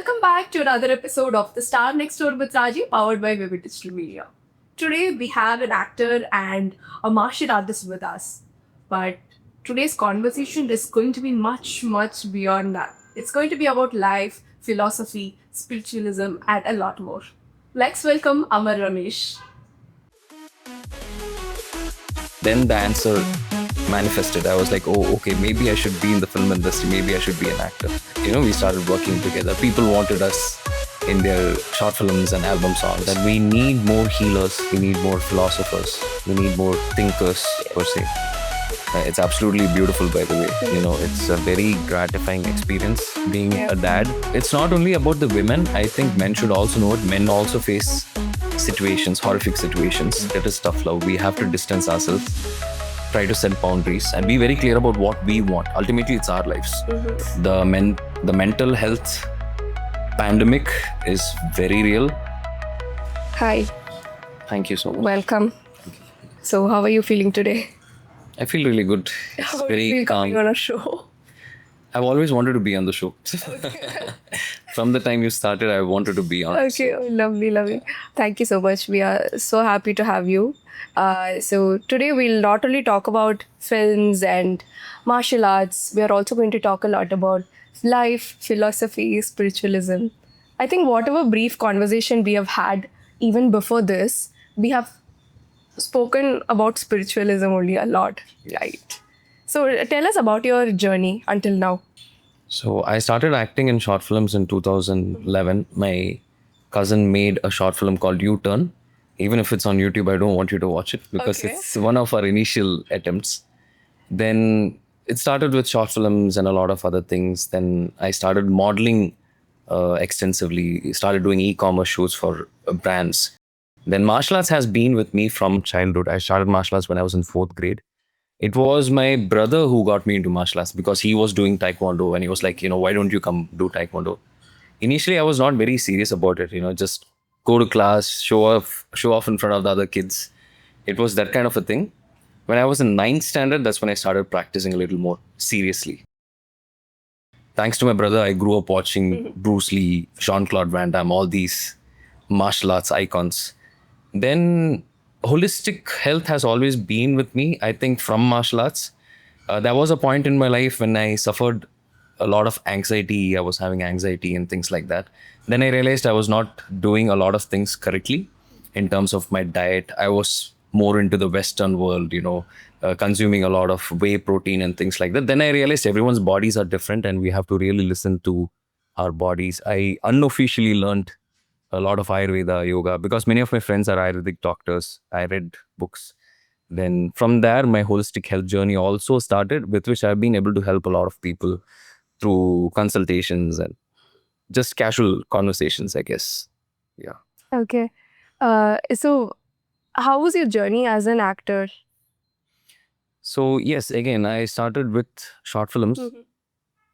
Welcome back to another episode of The Star Next Door with Raji, powered by Vivid Digital Media. Today we have an actor and a martial artist with us. But today's conversation is going to be much, much beyond that. It's going to be about life, philosophy, spiritualism, and a lot more. Let's welcome Amar Ramesh. Then the answer manifested. I was like, oh, okay, maybe I should be in the film industry. Maybe I should be an actor. We started working together. People wanted us in their short films and album songs. That we need more healers. We need more philosophers. We need more thinkers, per se. It's absolutely beautiful, by the way. It's a very gratifying experience being a dad. It's not only about the women. I think men should also know it. Men also face situations, horrific situations. That is tough love. We have to distance ourselves, try to set boundaries, and be very clear about what we want. Ultimately, it's our lives. The mental health pandemic is very real. Hi, Thank you so much. welcome. So, how are you feeling today? I feel really good. It's How do you very feel coming calm. on a show? I've always wanted to be on the show. From the time you started, I wanted to be on. Okay, oh, lovely, lovely. Thank you so much. We are so happy to have you. So today we'll not only talk about films and martial arts, we are also going to talk a lot about life, philosophy, spiritualism. I think whatever brief conversation we have had even before this, we have spoken about spiritualism only a lot, right? So tell us about your journey until now. So I started acting in short films in 2011. My cousin made a short film called U-Turn. Even if it's on YouTube, I don't want you to watch it because Okay. it's one of our initial attempts. Then it started with short films and a lot of other things. Then I started modeling extensively, started doing e-commerce shoots for brands. Then martial arts has been with me from childhood. I started martial arts when I was in 4th grade. It was my brother who got me into martial arts because he was doing taekwondo and he was like, why don't you come do taekwondo? Initially, I was not very serious about it, just go to class, show off in front of the other kids. It was that kind of a thing. When I was in 9th standard, that's when I started practicing a little more seriously. Thanks to my brother, I grew up watching Bruce Lee, Jean-Claude Van Damme, all these martial arts icons. Then holistic health has always been with me, I think, from martial arts. There was a point in my life when I suffered a lot of anxiety. I was having anxiety and things like that. Then I realized I was not doing a lot of things correctly in terms of my diet. I was more into the Western world, consuming a lot of whey protein and things like that. Then I realized everyone's bodies are different and we have to really listen to our bodies. I unofficially learned a lot of Ayurveda, yoga, because many of my friends are Ayurvedic doctors. I read books. Then from there, my holistic health journey also started, with which I've been able to help a lot of people through consultations and just casual conversations, I guess. Yeah. Okay. So how was your journey as an actor? So yes, again, I started with short films.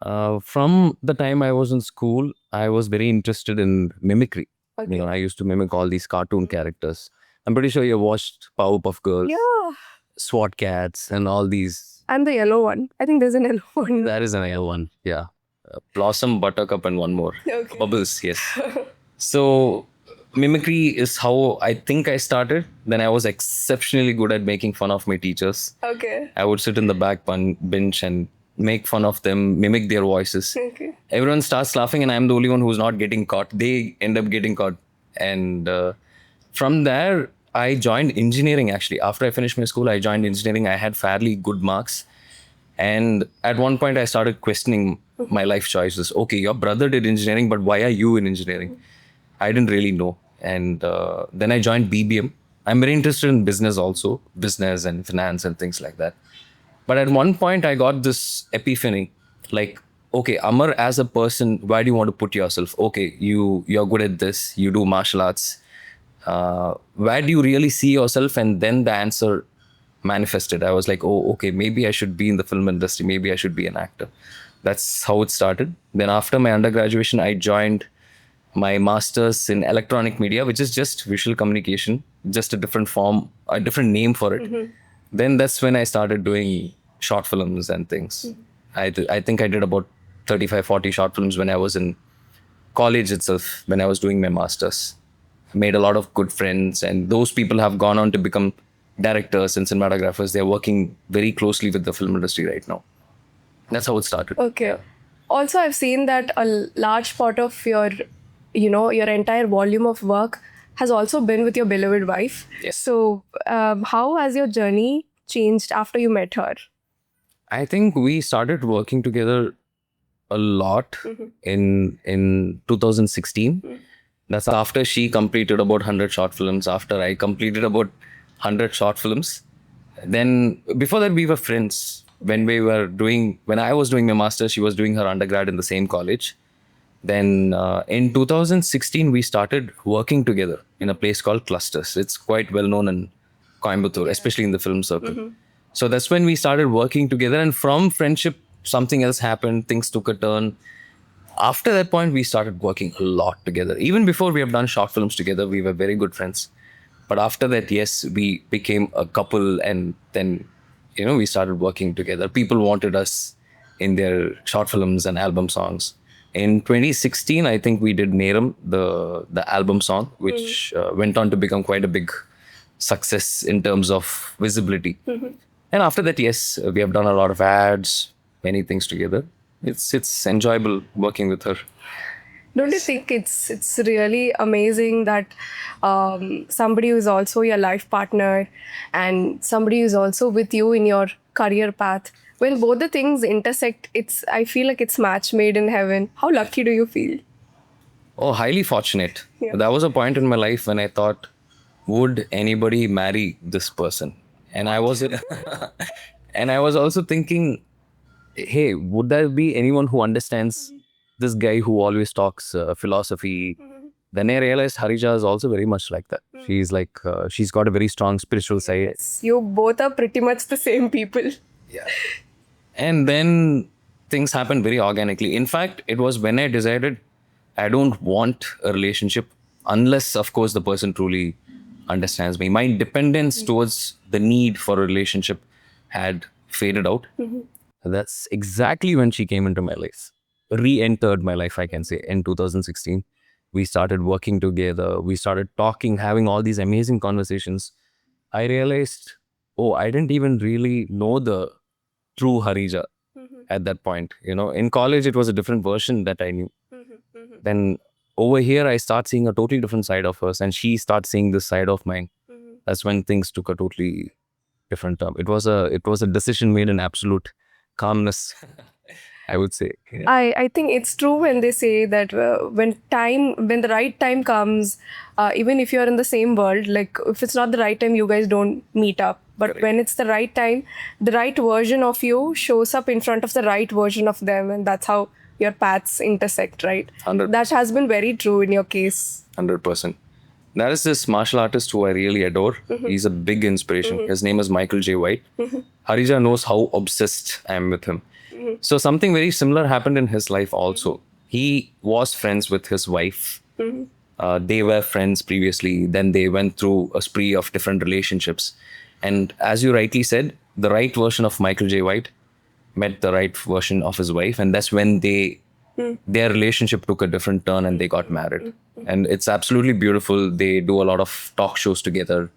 From the time I was in school, I was very interested in mimicry. Okay. I used to mimic all these cartoon characters. I'm pretty sure you watched Powerpuff Girls, Yeah. SWAT Cats, and all these. And the yellow one. I think there's an yellow one. That is another one. Yeah. Blossom, Buttercup, and one more. Okay. Bubbles, yes. So mimicry is how I think I started. Then I was exceptionally good at making fun of my teachers. Okay. I would sit in the back bench and make fun of them, mimic their voices. Okay. Everyone starts laughing and I'm the only one who's not getting caught. They end up getting caught. And from there, I joined engineering actually. After I finished my school, I joined engineering. I had fairly good marks. And at one point, I started questioning my life choices. Okay, your brother did engineering, but why are you in engineering? I didn't really know. And then I joined BBM. I'm very interested in business also, business and finance and things like that. But at one point, I got this epiphany, like, okay, Amar, as a person, where do you want to put yourself? Okay, you're good at this, you do martial arts. Where do you really see yourself? And then the answer manifested. I was like, oh, okay, maybe I should be in the film industry. Maybe I should be an actor. That's how it started. Then after my undergraduation, I joined my master's in electronic media, which is just visual communication, just a different form, a different name for it. Then that's when I started doing short films and things. I think I did about 35, 40 short films when I was in college itself, when I was doing my masters. Made a lot of good friends, and those people have gone on to become directors and cinematographers. They're working very closely with the film industry right now. That's how it started. Okay. Also, I've seen that a large part of your, your entire volume of work has also been with your beloved wife. Yes. So, how has your journey changed after you met her? I think we started working together a lot in 2016. That's after she completed about 100 short films, after I completed about 100 short films. Then before that we were friends. When I was doing my master's, she was doing her undergrad in the same college. Then in 2016 we started working together in a place called Clusters. It's quite well known in Coimbatore, especially in the film circle. So that's when we started working together, and from friendship something else happened, things took a turn. After that point we started working a lot together. Even before we have done short films together, we were very good friends. But after that, yes, we became a couple, and then we started working together. People wanted us in their short films and album songs. In 2016, I think we did Neram, the album song, which went on to become quite a big success in terms of visibility. And after that, yes, we have done a lot of ads, many things together. It's enjoyable working with her. Don't you think it's really amazing that somebody who is also your life partner and somebody who is also with you in your career path, when both the things intersect, I feel like it's match made in heaven. How lucky do you feel? Oh, highly fortunate. Yeah. There was a point in my life when I thought, would anybody marry this person? And I was and I was also thinking, hey, would there be anyone who understands this guy who always talks philosophy? Then I realized Harija is also very much like that. She's like, she's got a very strong spiritual side. Yes, you both are pretty much the same people. Yeah. And then things happened very organically. In fact, it was when I decided I don't want a relationship unless, of course, the person truly understands me. My dependence towards the need for a relationship had faded out. That's exactly when she came into my life, re-entered my life, I can say, in 2016. We started working together. We started talking, having all these amazing conversations. I realized, oh, I didn't even really know the true Harija at that point. In college, it was a different version that I knew. Then over here, I start seeing a totally different side of hers, and she starts seeing this side of mine. That's when things took a totally different turn. It was a decision made in absolute calmness, I would say. Yeah. I think it's true when they say that when the right time comes, even if you're in the same world, like if it's not the right time, you guys don't meet up. But Correct. when it's the right time, the right version of you shows up in front of the right version of them, and that's how your paths intersect, right? 100%. That has been very true in your case. 100%. There is this martial artist who I really adore. He's a big inspiration. His name is Michael J. White. Harija knows how obsessed I am with him. So something very similar happened in his life also. He was friends with his wife. They were friends previously. Then they went through a spree of different relationships. And as you rightly said, the right version of Michael J. White met the right version of his wife. And that's when their relationship took a different turn and they got married. And it's absolutely beautiful. They do a lot of talk shows together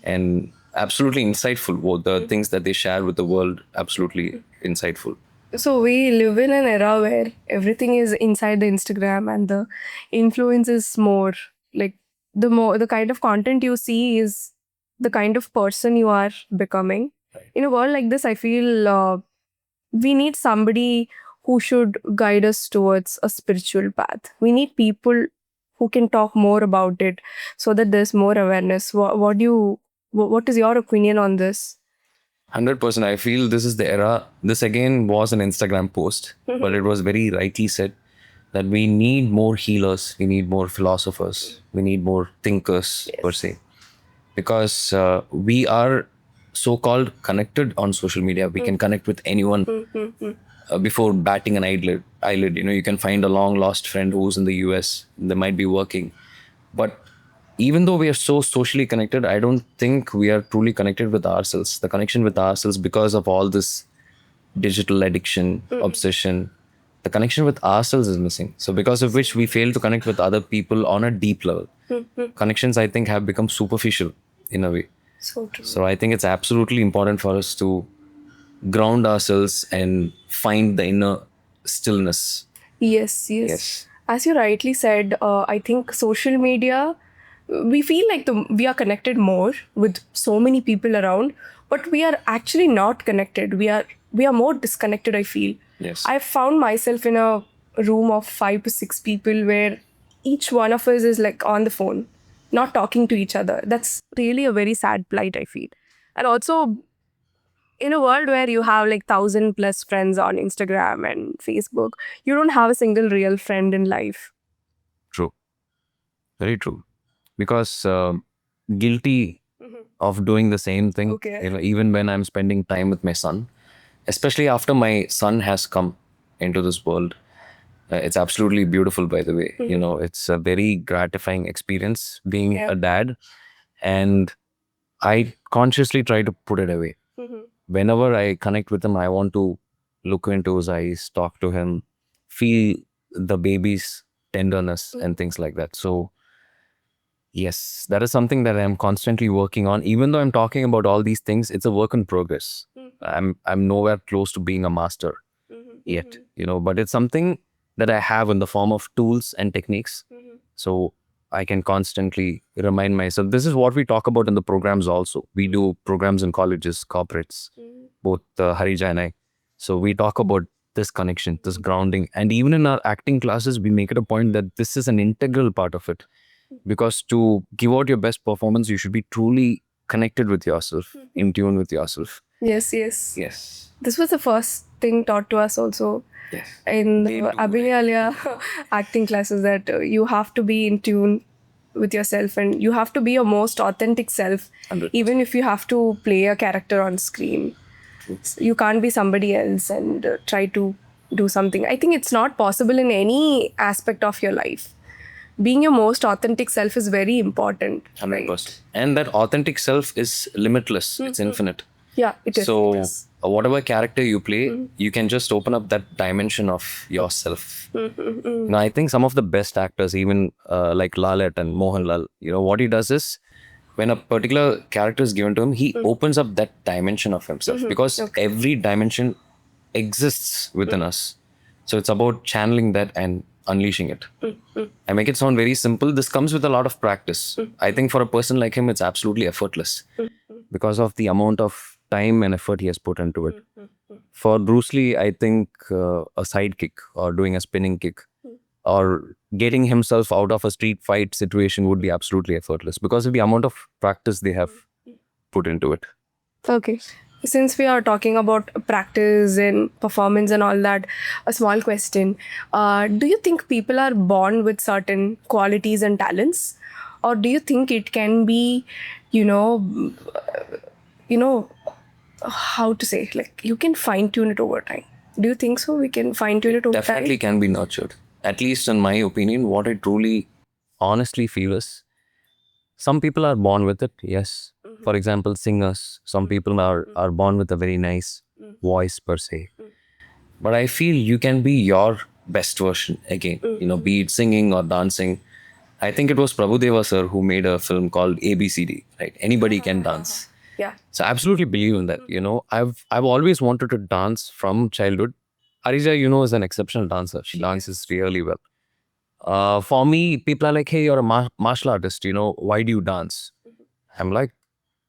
and absolutely insightful. The things that they share with the world, absolutely insightful. So we live in an era where everything is inside the Instagram and the influence is more like the kind of content you see is the kind of person you are becoming. Right. In a world like this, I feel we need somebody who should guide us towards a spiritual path. We need people who can talk more about it so that there's more awareness. What is your opinion on this? 100%. I feel this is the era. This again was an Instagram post, but it was very rightly said that we need more healers, we need more philosophers, we need more thinkers, per se. Because we are so-called connected on social media. We can connect with anyone before batting an eyelid. You can find a long lost friend who's in the US. They might be working. But even though we are so socially connected, I don't think we are truly connected with ourselves. The connection with ourselves, because of all this digital addiction, obsession, the connection with ourselves is missing. So because of which we fail to connect with other people on a deep level. Connections, I think, have become superficial in a way. So true. So I think it's absolutely important for us to ground ourselves and find the inner stillness. Yes, yes. Yes. As you rightly said, I think social media, we feel like we are connected more with so many people around, but we are actually not connected. We are more disconnected, I feel. Yes. I've found myself in a room of 5 to 6 people where each one of us is like on the phone, not talking to each other. That's really a very sad plight, I feel. And also, in a world where you have like 1,000 plus friends on Instagram and Facebook, you don't have a single real friend in life. True. Very true. Because guilty of doing the same thing, Okay. even when I'm spending time with my son, especially after my son has come into this world. It's absolutely beautiful, by the way. It's a very gratifying experience being Yeah. a dad. And I consciously try to put it away. Whenever I connect with him, I want to look into his eyes, talk to him, feel the baby's tenderness and things like that. So, yes, that is something that I'm constantly working on. Even though I'm talking about all these things, it's a work in progress. I'm nowhere close to being a master yet, but it's something that I have in the form of tools and techniques. So I can constantly remind myself. This is what we talk about in the programs also. We do programs in colleges, corporates, both Harija and I. So we talk about this connection, this grounding. And even in our acting classes, we make it a point that this is an integral part of it. Because to give out your best performance, you should be truly connected with yourself, in tune with yourself. Yes, yes. Yes. This was the first thing taught to us also Yes. in They do, Abhinaya acting classes, that you have to be in tune with yourself and you have to be your most authentic self, 100%. even if you have to play a character on screen. You can't be somebody else and try to do something. I think it's not possible in any aspect of your life. Being your most authentic self is very important. 100%. Right? And that authentic self is limitless. It's infinite. Yeah, it is. So, It is. whatever character you play, you can just open up that dimension of yourself. Now, I think some of the best actors, even like Lalit and Mohanlal, what he does is when a particular character is given to him, he opens up that dimension of himself because every dimension exists within us. So, it's about channeling that and unleashing it. I make it sound very simple. This comes with a lot of practice. I think for a person like him, it's absolutely effortless because of the amount of time and effort he has put into it. For Bruce Lee, I think a sidekick or doing a spinning kick or getting himself out of a street fight situation would be absolutely effortless because of the amount of practice they have put into it. Okay. Since we are talking about practice and performance and all that, a small question. Do you think people are born with certain qualities and talents? Or do you think it can be, you know, you know, how to say, like you can fine tune it over time? Do you think so? We can fine tune it over Definitely time? can be nurtured. At least in my opinion, what I truly honestly feel is some people are born with it, yes. For example, singers, some people are born with a very nice voice per se. But I feel you can be your best version again, be it singing or dancing. I think it was Prabhudeva sir who made a film called ABCD, right? Anybody can dance. Yeah. So I absolutely believe in that. I've always wanted to dance from childhood. Arija, is an exceptional dancer. She dances really well. For me, people are like, hey, you're a martial artist, why do you dance? I'm like,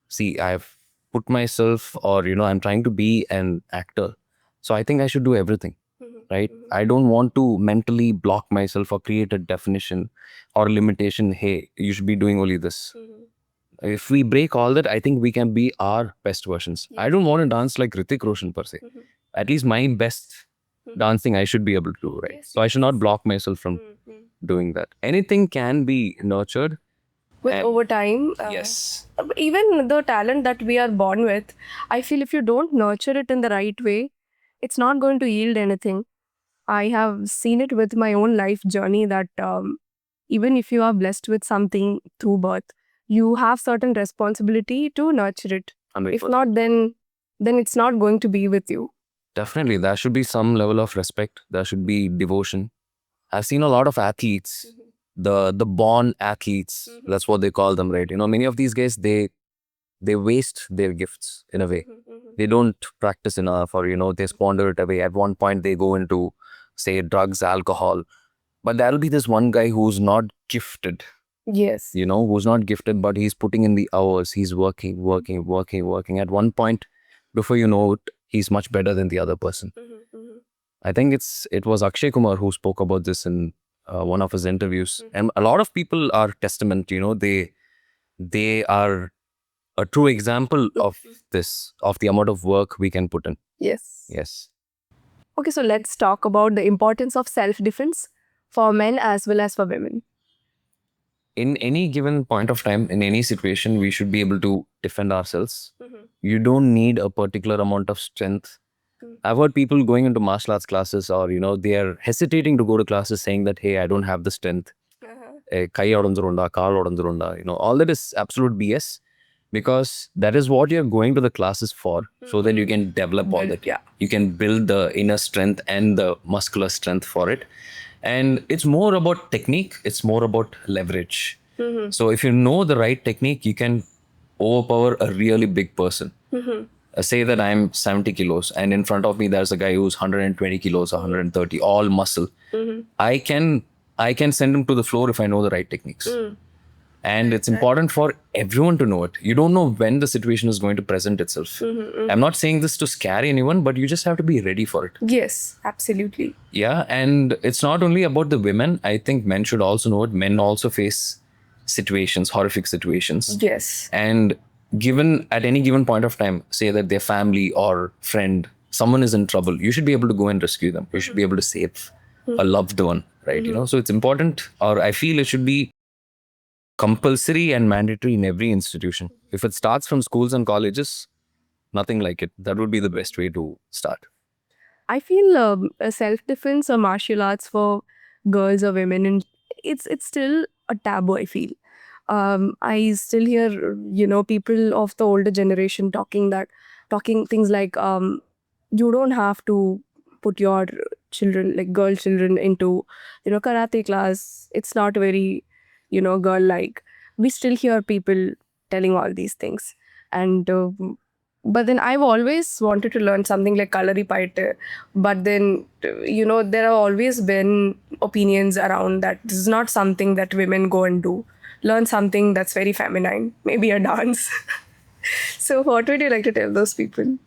see, I've put myself or, I'm trying to be an actor. So I think I should do everything, right? I don't want to mentally block myself or create a definition or limitation. Hey, you should be doing only this. If we break all that, I think we can be our best versions. I don't want to dance like Hrithik Roshan per se. At least my best dancing I should be able to do, right? Yes, So I should not block myself from doing that. Anything can be nurtured. With And- over time, Yes. even the talent that we are born with, I feel if you don't nurture it in the right way, it's not going to yield anything. I have seen it with my own life journey that even if you are blessed with something through birth, you have certain responsibility to nurture it. If 100%. not, then it's not going to be with you. Definitely, there should be some level of respect. There should be devotion. I've seen a lot of athletes, the born athletes. That's what they call them, right? Many of these guys they waste their gifts in a way. They don't practice enough, or they squander it away. At one point, they go into, say, drugs, alcohol. But there'll be this one guy who's not gifted, Yes. who's not gifted, but he's putting in the hours. He's working, working, working, working. At one point, before you know it, he's much better than the other person. I think it was Akshay Kumar who spoke about this in one of his interviews, and a lot of people are testament. They are a true example of this, of the amount of work we can put in. Yes. Yes. Okay, so let's talk about the importance of self-defense for men as well as for women. In any given point of time, in any situation, we should be able to defend ourselves. You don't need a particular amount of strength. I've heard people going into martial arts classes, or they are hesitating to go to classes, saying that, hey, I don't have the strength. Kai odanjurunda, kaal odanjurunda. All that is absolute BS, because that is what you're going to the classes for, so that you can develop all that. Yeah. You can build the inner strength and the muscular strength for it. And it's more about technique, it's more about leverage. So if you know the right technique, you can overpower a really big person. Say that I'm 70 kilos, and in front of me there's a guy who's 120 kilos or 130, all muscle. I can send him to the floor if I know the right techniques. And it's important for everyone to know it. You don't know when the situation is going to present itself. I'm not saying this to scare anyone, but you just have to be ready for it. Yes, absolutely. Yeah, and it's not only about the women. I think men should also know it. Men also face situations, horrific situations. Yes. And given at any given point of time, say that their family or friend, someone is in trouble, you should be able to go and rescue them. You should be able to save a loved one, right? So it's important, or I feel it should be compulsory and mandatory in every institution. If it starts from schools and colleges, nothing like it. That would be the best way to start. I feel self-defense or martial arts for girls or women, and it's still a taboo, I feel. I still hear, people of the older generation talking things like, you don't have to put your children, like girl children, into, karate class. It's not very, girl-like. We still hear people telling all these things. And but then I've always wanted to learn something like Kalari Paite. But then, there have always been opinions around that this is not something that women go and do. Learn something that's very feminine, maybe a dance. So what would you like to tell those people?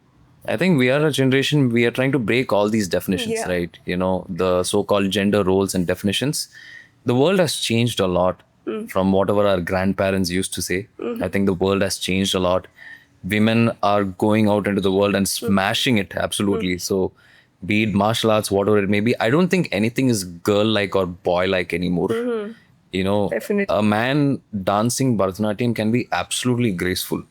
I think we are a generation, we are trying to break all these definitions, Yeah. right? The so-called gender roles and definitions. The world has changed a lot from whatever our grandparents used to say. I think the world has changed a lot. Women are going out into the world and smashing it, absolutely. So be it martial arts, whatever it may be, I don't think anything is girl-like or boy-like anymore. Definitely. A man dancing Bharatanatyam can be absolutely graceful.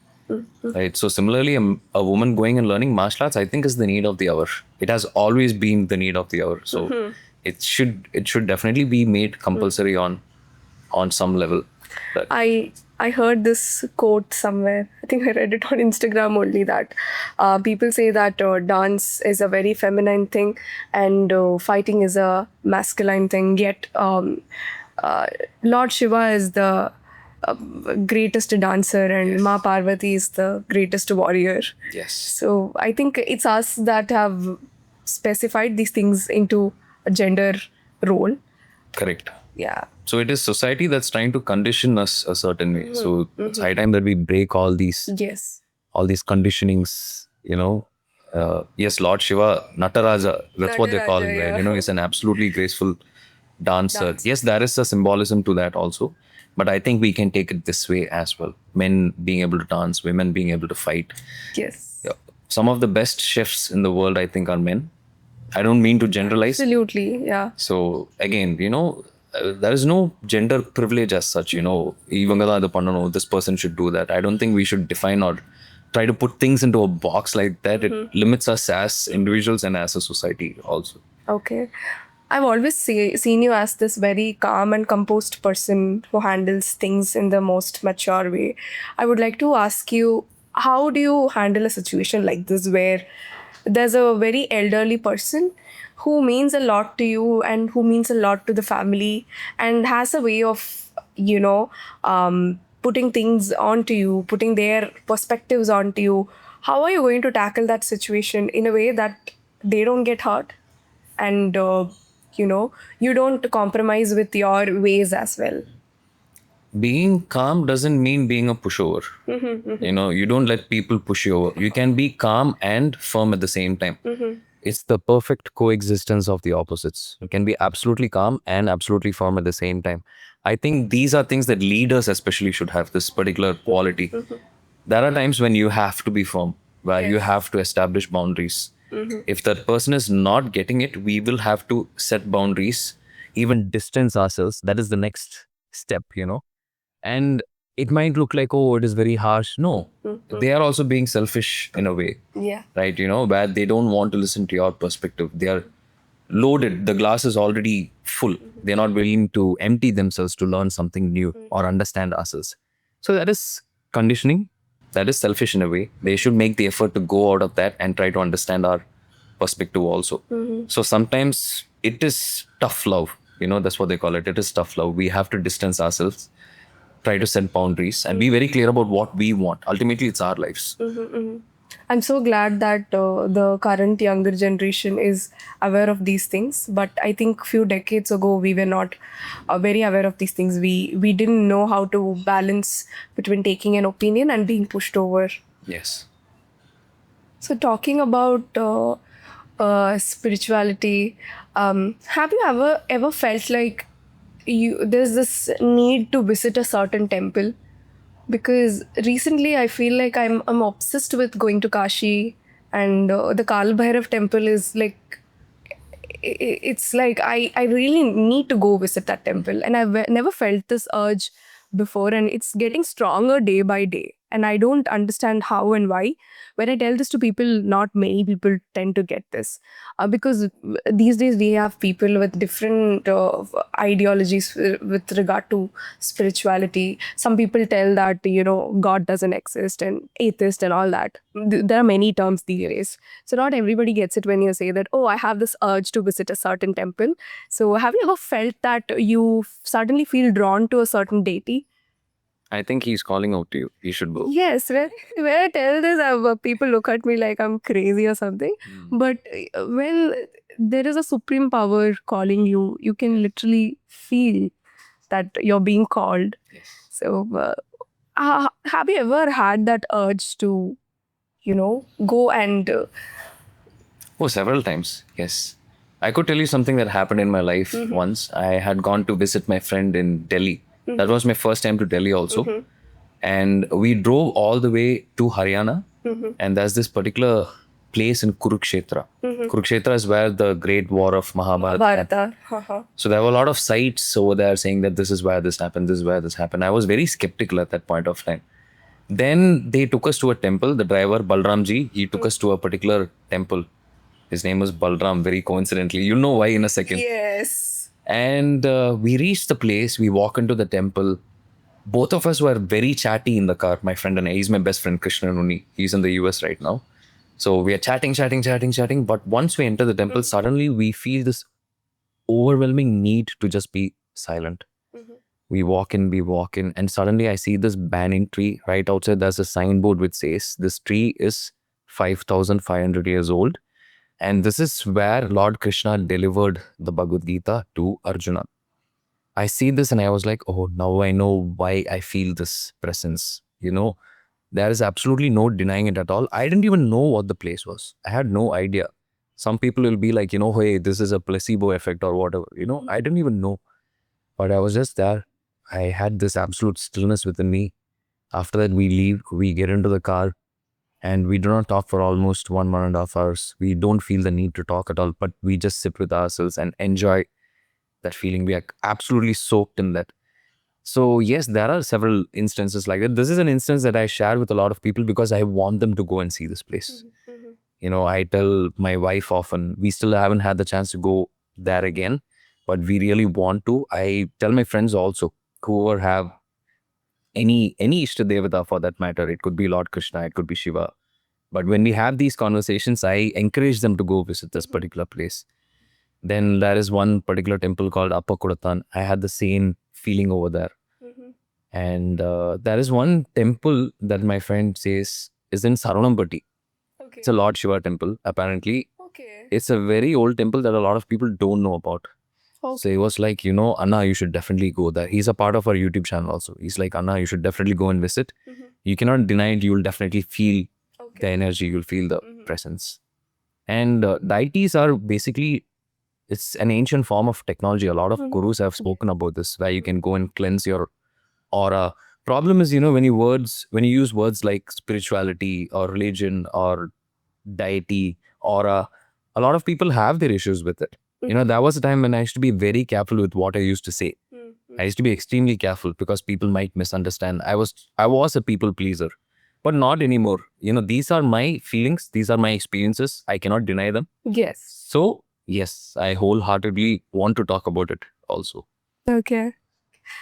Right. So similarly, a woman going and learning martial arts, I think, is the need of the hour. It has always been the need of the hour. So it should definitely be made compulsory on some level. But I heard this quote somewhere. I think I read it on Instagram only, that people say that dance is a very feminine thing, and fighting is a masculine thing. Yet Lord Shiva is the greatest dancer, and Ma Parvati is the greatest warrior. yes, So I think it's us that have specified these things into a gender role. correct. Yeah. So it is society that's trying to condition us a certain way. So it's high time that we break all these Yes. conditionings. Yes, Lord Shiva, Nataraja, that's what they call him, Nataraja, right? yeah. He's an absolutely graceful dancer. Dancer. Yes, there is a symbolism to that also. But I think we can take it this way as well. Men being able to dance, women being able to fight. Yes. Yeah. Some of the best chefs in the world, I think, are men. I don't mean to generalize. Absolutely. Yeah. So again, there is no gender privilege as such. இவங்க தான் இது பண்ணணும், this person should do that. I don't think we should define or try to put things into a box like that. It limits us as individuals and as a society also. Okay. I've always seen you as this very calm and composed person who handles things in the most mature way. I would like to ask you, how do you handle a situation like this where there's a very elderly person who means a lot to you and who means a lot to the family and has a way of, putting things onto you, putting their perspectives onto you. How are you going to tackle that situation in a way that they don't get hurt and, you don't compromise with your ways as well? Being calm doesn't mean being a pushover. You don't let people push you over. You can be calm and firm at the same time. It's the perfect coexistence of the opposites. You can be absolutely calm and absolutely firm at the same time. I think these are things that leaders especially should have, this particular quality. There are times when you have to be firm, where you have to establish boundaries. If that person is not getting it, we will have to set boundaries, even distance ourselves. That is the next step. And it might look like, oh, it is very harsh. No, they are also being selfish in a way, Yeah. right? Where they don't want to listen to your perspective. They are loaded. The glass is already full. They're not willing to empty themselves to learn something new or understand ourselves. So that is conditioning. That is selfish in a way. They should make the effort to go out of that and try to understand our perspective also. So sometimes it is tough love. That's what they call it. It is tough love. We have to distance ourselves, try to set boundaries, and be very clear about what we want. Ultimately, it's our lives. I'm so glad that the current younger generation is aware of these things. But I think few decades ago we were not very aware of these things. We didn't know how to balance between taking an opinion and being pushed over. Yes. So talking about spirituality, have you ever felt like there's this need to visit a certain temple? Because recently I feel like I'm obsessed with going to Kashi, and the Kal Bhairav temple is like, it's like I really need to go visit that temple, and I've never felt this urge before, and it's getting stronger day by day, and I don't understand how and why. When I tell this to people, not many people tend to get this, because these days we have people with different ideologies with regard to spirituality. Some people tell that God doesn't exist, and atheist and all that. There are many terms these days, so not everybody gets it when you say that, oh, I have this urge to visit a certain temple. So have you ever felt that you suddenly feel drawn to a certain deity? I think he's calling out to you. You should go. Yes, when I tell this, people look at me like I'm crazy or something. But when there is a supreme power calling you, you can literally feel that you're being called. So, have you ever had that urge to, go and Oh, several times. Yes. I could tell you something that happened in my life once. I had gone to visit my friend in Delhi. That was my first time to Delhi also. And we drove all the way to Haryana. And there's this particular place in Kurukshetra. Kurukshetra is where the great war of Mahabharata happened. Bharata? So there were a lot of sites over there saying that this is where this happened, this is where this happened. I was very skeptical at that point of time. Then they took us to a temple. The driver, Balramji, he took us to a particular temple. His name was Balram, very coincidentally. You'll know why in a second. Yes. And we reached the place. We walk into the temple. Both of us were very chatty in the car, my friend and I. He's my best friend, Krishna Nuni. He's in the US right now. So we are chatting. But once we enter the temple, suddenly we feel this overwhelming need to just be silent. We walk in, and suddenly I see this banyan tree right outside. There's a signboard which says this tree is 5,500 years old. And this is where Lord Krishna delivered the Bhagavad Gita to Arjuna. I see this and I was like, oh, now I know why I feel this presence. There is absolutely no denying it at all. I didn't even know what the place was. I had no idea. Some people will be like, hey, this is a placebo effect or whatever. I didn't even know. But I was just there. I had this absolute stillness within me. After that, we leave, we get into the car, and we do not talk for almost 1.5 hours. We don't feel the need to talk at all, but we just sit with ourselves and enjoy that feeling. We are absolutely soaked in that. So yes, there are several instances like that. This is an instance that I share with a lot of people because I want them to go and see this place. I tell my wife often, we still haven't had the chance to go there again, but we really want to. I tell my friends also, whoever have any Ishta Devata for that matter, it could be Lord Krishna, it could be Shiva, But when we have these conversations, I encourage them to go visit this particular place. Then there is one particular temple called Appakudattan. I had the same feeling over there. And there is one temple that my friend says is in Saranambati. It's a Lord Shiva temple, apparently. Okay. It's a very old temple that a lot of people don't know about. So he was like, Anna, you should definitely go there. He's a part of our YouTube channel also. He's like, Anna, you should definitely go and visit. You cannot deny it. You will definitely feel the energy. You'll feel the presence. And deities are basically, it's an ancient form of technology. A lot of gurus have spoken about this, where you can go and cleanse your aura. Problem is, when you use words like spirituality or religion or deity, aura, a lot of people have their issues with it. There was a time when I used to be very careful with what I used to say. I used to be extremely careful because people might misunderstand. I was a people pleaser, but not anymore. These are my feelings. These are my experiences. I cannot deny them. Yes. So yes, I wholeheartedly want to talk about it also. Okay.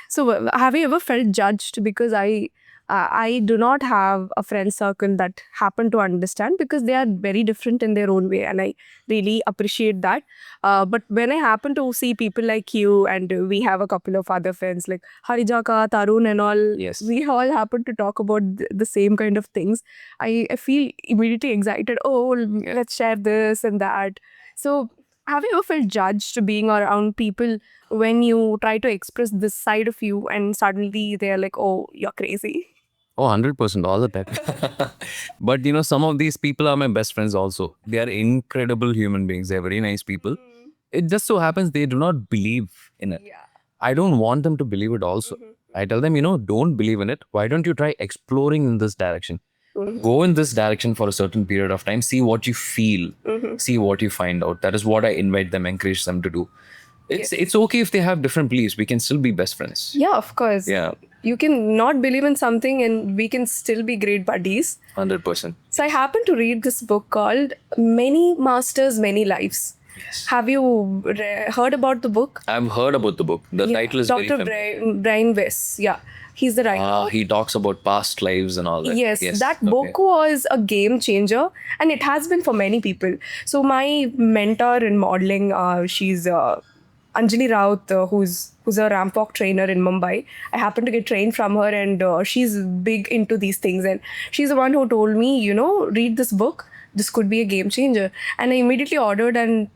So have you ever felt judged? Because I do not have a friend circle that happen to understand, because they are very different in their own way, and I really appreciate that. But when I happen to see people like you, and we have a couple of other friends like Harijaka, Tarun and all, Yes. we all happen to talk about the same kind of things. I feel immediately excited. Oh, let's share this and that. So have you ever felt judged being around people when you try to express this side of you and suddenly they're like, oh, you're crazy? Oh, 100% all the time. But some of these people are my best friends also. They are incredible human beings. They're very nice people. It just so happens they do not believe in it. Yeah. I don't want them to believe it also. I tell them, don't believe in it. Why don't you try exploring in this direction? Go in this direction for a certain period of time. See what you feel. See what you find out. That is what I invite them, encourage them to do. It's okay if they have different beliefs. We can still be best friends. Yeah, of course. Yeah. You can not believe in something and we can still be great buddies. 100%. So I happened to read this book called Many Masters, Many Lives. Yes. Have you heard about the book? I've heard about the book. The title is Dr. very familiar. Brian Weiss. Yeah, he's the writer. He talks about past lives and all that. Yes, that book was a game changer, and it has been for many people. So my mentor in modeling, she's Anjali Raut, who's a ramp walk trainer in Mumbai. I happened to get trained from her, and she's big into these things. And she's the one who told me, read this book. This could be a game changer. And I immediately ordered, and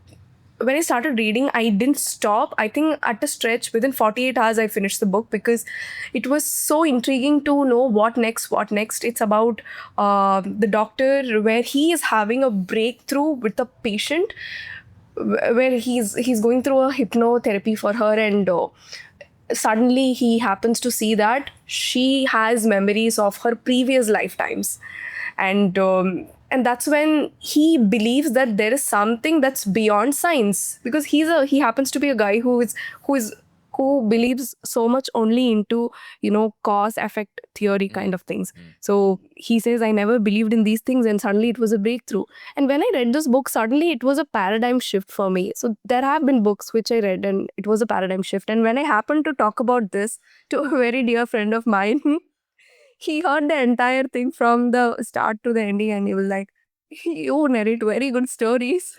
when I started reading, I didn't stop. I think at a stretch, within 48 hours, I finished the book because it was so intriguing to know what next, what next. It's about the doctor where he is having a breakthrough with a patient where he's going through a hypnotherapy for her, and suddenly he happens to see that she has memories of her previous lifetimes, and that's when he believes that there is something that's beyond science, because he happens to be a guy who believes so much only into cause effect theory kind of things. So he says, I never believed in these things, and suddenly it was a breakthrough. And when I read this book, suddenly it was a paradigm shift for me. So there have been books which I read and it was a paradigm shift, and when I happened to talk about this to a very dear friend of mine, he heard the entire thing from the start to the ending, and he was like, you narrate very good stories.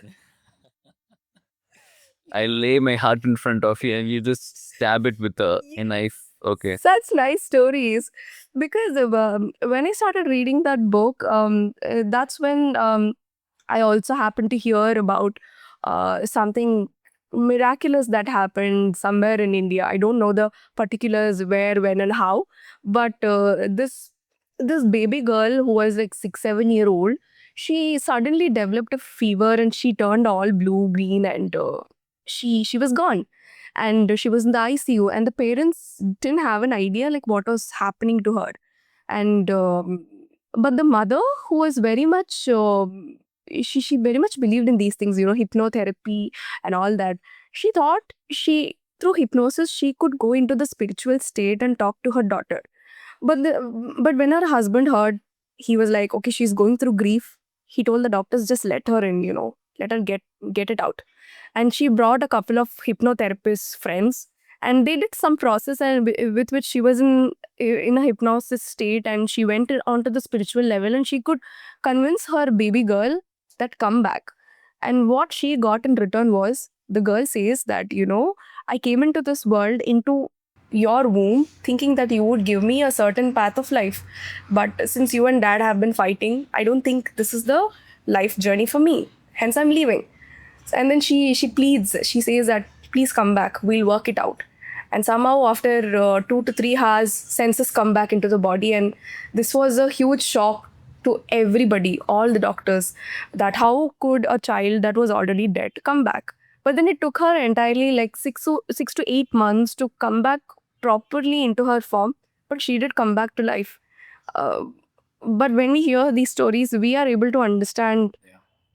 I lay my heart in front of you and you just stab it with a knife. Okay. Such nice stories. Because when I started reading that book, that's when I also happened to hear about something miraculous that happened somewhere in India. I don't know the particulars where, when, and how, but this baby girl who was like 6, 7 year old, she suddenly developed a fever and she turned all blue, green, and she was gone. And she was in the ICU, and the parents didn't have an idea like what was happening to her. And but the mother, who was very much she very much believed in these things, hypnotherapy and all that. She thought she through hypnosis she could go into the spiritual state and talk to her daughter. But when her husband heard, he was like, okay, she's going through grief. He told the doctors, just let her in, let her get it out. And she brought a couple of hypnotherapist friends, and they did some process and with which she was in a hypnosis state, and she went onto the spiritual level, and she could convince her baby girl that come back. And what she got in return was, the girl says that, I came into this world, into your womb, thinking that you would give me a certain path of life, but since you and dad have been fighting, I don't think this is the life journey for me, hence I'm leaving. And then she pleads, she says that please come back, we'll work it out. And somehow after 2 to 3 hours, senses come back into the body, and this was a huge shock to everybody, all the doctors, that how could a child that was already dead come back. But then it took her entirely like 6 to 8 months to come back properly into her form, but she did come back to life. uh, but when we hear these stories, we are able to understand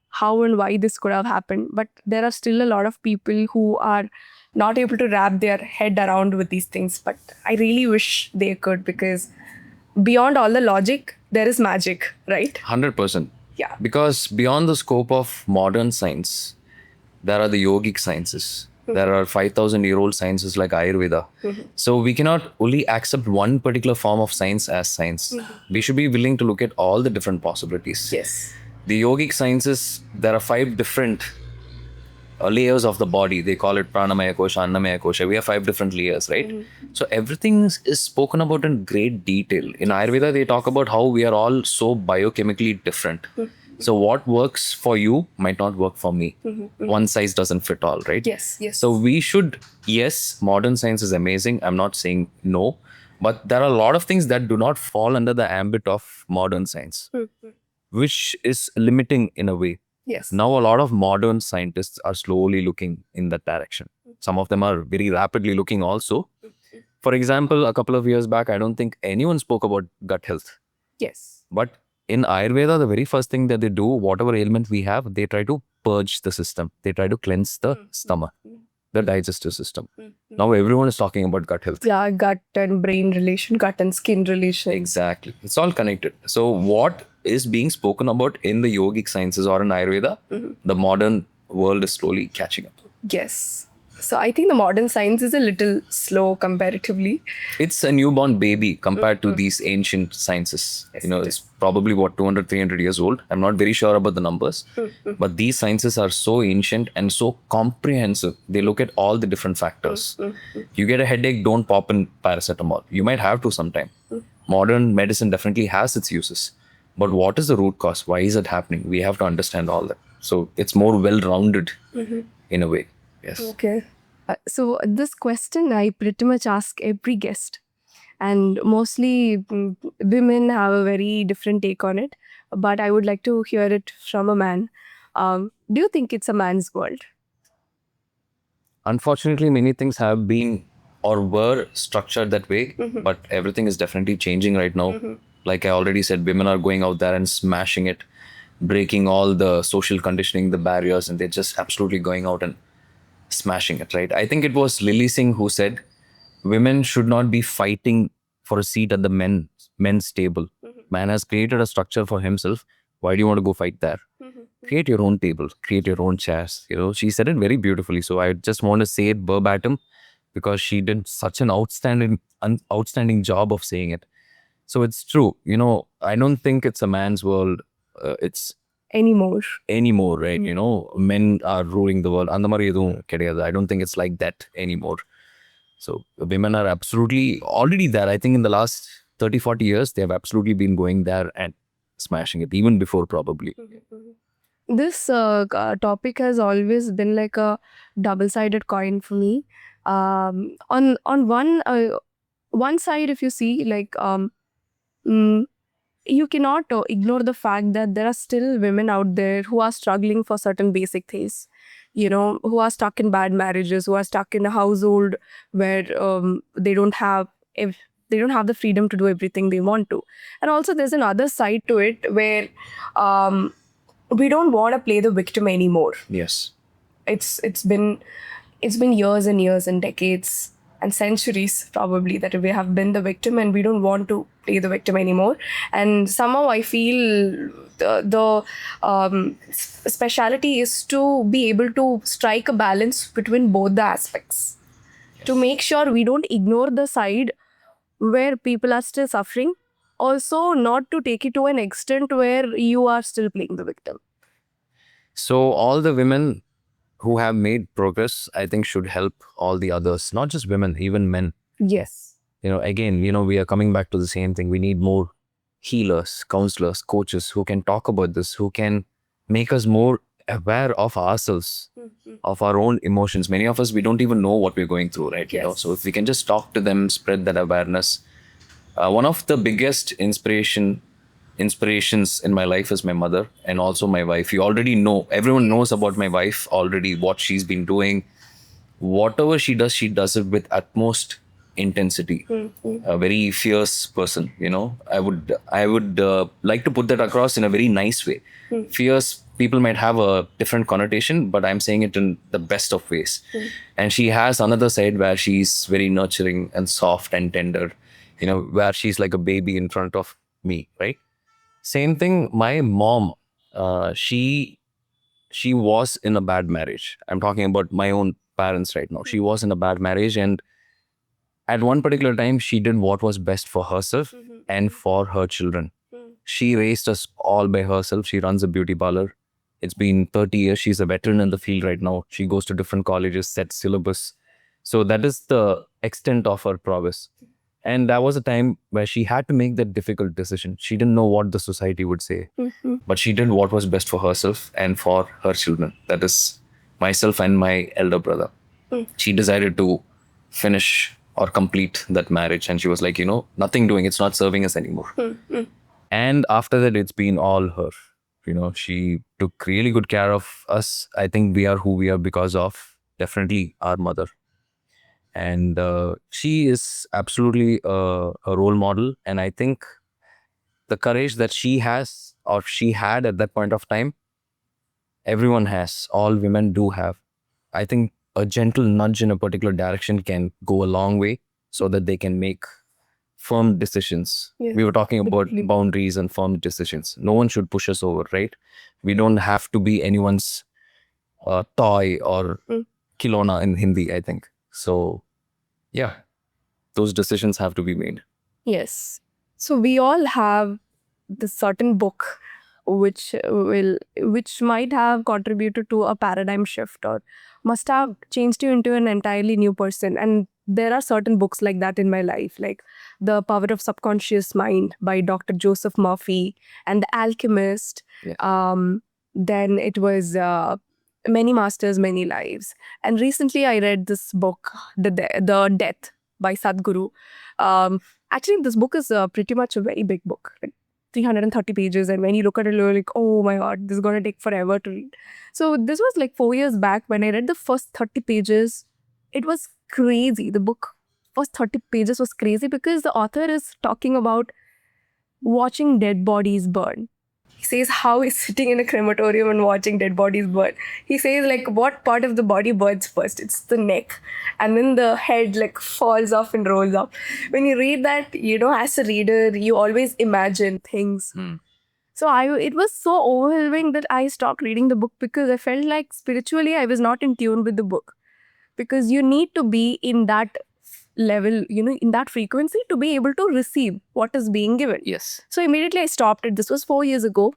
how and why this could have happened. But there are still a lot of people who are not able to wrap their head around with these things. But I really wish they could, because beyond all the logic, there is magic, right? 100%. Yeah. Because beyond the scope of modern science, there are the yogic sciences. There are 5,000-year-old sciences like Ayurveda. So we cannot only accept one particular form of science as science. We should be willing to look at all the different possibilities. Yes. The yogic sciences, there are 5 different layers of the body. They call it pranamaya kosha, annamaya kosha. We have 5 different layers, right? So everything is spoken about in great detail. In Ayurveda, they talk about how we are all so biochemically different. So what works for you might not work for me. One size doesn't fit all, right? Yes, yes. So we should, yes, modern science is amazing. I'm not saying no, but there are a lot of things that do not fall under the ambit of modern science, which is limiting in a way. Yes. Now, a lot of modern scientists are slowly looking in that direction. Some of them are very rapidly looking also. For example, a couple of years back, I don't think anyone spoke about gut health. Yes. But in Ayurveda, the very first thing that they do, whatever ailment we have, they try to purge the system. They try to cleanse the stomach, the digestive system. Now everyone is talking about gut health. Yeah, gut and brain relation, gut and skin relation. Exactly. It's all connected. So what is being spoken about in the yogic sciences or in Ayurveda, the modern world is slowly catching up. Yes. So I think the modern science is a little slow comparatively. It's a newborn baby compared to these ancient sciences. Yes, It's probably what, 200, 300 years old. I'm not very sure about the numbers, but these sciences are so ancient and so comprehensive. They look at all the different factors. You get a headache, don't pop in paracetamol. You might have to sometime. Modern medicine definitely has its uses, but what is the root cause? Why is it happening? We have to understand all that. So it's more well-rounded in a way. Yes. Okay. So this question I pretty much ask every guest, and mostly women have a very different take on it. But I would like to hear it from a man. Do you think it's a man's world? Unfortunately, many things have been or were structured that way, but everything is definitely changing right now. Like I already said, women are going out there and smashing it, breaking all the social conditioning, the barriers, and they're just absolutely going out and smashing it, right? I think it was Lily Singh who said, women should not be fighting for a seat at the men's table. Man has created a structure for himself. Why do you want to go fight there? Create your own table, create your own chairs. She said it very beautifully. So I just want to say it verbatim because she did such an outstanding job of saying it. So it's true. I don't think it's a man's world. It's Anymore. right? Men are ruling the world. அந்த மாதிரி எதுவும் கிடையாது. I don't think it's like that anymore. So women are absolutely already there. I think in the last 30, 40 years, they have absolutely been going there and smashing it, even before probably. This topic has always been like a double-sided coin for me. On one side, if you see, like you cannot ignore the fact that there are still women out there who are struggling for certain basic things, who are stuck in bad marriages, who are stuck in a household where they don't have if they don't have the freedom to do everything they want to. And also there's another side to it where we don't want to play the victim anymore. Yes. It's been years and years and decades and centuries probably that we have been the victim, and we don't want to play the victim anymore. And somehow I feel the speciality is to be able to strike a balance between both the aspects. to make sure we don't ignore the side where people are still suffering. Also, not to take it to an extent where you are still playing the victim. So all the women who have made progress, I think, should help all the others, not just women, even men. Yes. Again, we are coming back to the same thing. We need more healers, counselors, coaches who can talk about this, who can make us more aware of ourselves, of our own emotions. Many of us, we don't even know what we're going through, right? Yes. So if we can just talk to them, spread that awareness. One of the biggest inspirations in my life is my mother and also my wife. You already know, everyone knows about my wife already, what she's been doing. Whatever she does it with utmost intensity. A very fierce person. I would like to put that across in a very nice way. Fierce people might have a different connotation, but I'm saying it in the best of ways. And she has another side where she's very nurturing and soft and tender, where she's like a baby in front of me, right? Same thing, my mom, she was in a bad marriage. I'm talking about my own parents right now. She was in a bad marriage, and at one particular time, she did what was best for herself and for her children. She raised us all by herself. She runs a beauty parlor. It's been 30 years. She's a veteran in the field right now. She goes to different colleges, sets syllabus. So that is the extent of her prowess. And that was a time where she had to make that difficult decision. She didn't know what the society would say, but she did what was best for herself and for her children. That is myself and my elder brother. She decided to finish or complete that marriage. And she was like, nothing doing, it's not serving us anymore. And after that, it's been all her. She took really good care of us. I think we are who we are because of definitely our mother. And she is absolutely a role model. And I think the courage that she has or she had at that point of time, everyone has, all women do have. I think a gentle nudge in a particular direction can go a long way so that they can make firm decisions. Yeah, we were talking about definitely. boundaries and firm decisions. No one should push us over, right? We don't have to be anyone's toy or kilona in Hindi, I think. So, yeah, those decisions have to be made. Yes. So we all have this certain book which might have contributed to a paradigm shift or must have changed you into an entirely new person. And there are certain books like that in my life, like The Power of Subconscious Mind by Dr. Joseph Murphy and The Alchemist. Yeah. Then it was Many Masters, Many Lives. And recently I read this book, The Death by Sadhguru. Actually, this book is pretty much a very big book, like 330 pages. And when you look at it, you're like, oh my God, this is going to take forever to read. So this was like 4 years back when I read the first 30 pages. It was crazy. The book, first 30 pages was crazy because the author is talking about watching dead bodies burn. He says how he's sitting in a crematorium and watching dead bodies burn. He says like what part of the body burns first? It's the neck. And then the head like falls off and rolls up. When you read that, as a reader, you always imagine things. So it was so overwhelming that I stopped reading the book because I felt like spiritually I was not in tune with the book. Because you need to be in that level, in that frequency to be able to receive what is being given. Yes. So immediately I stopped it. This was 4 years ago.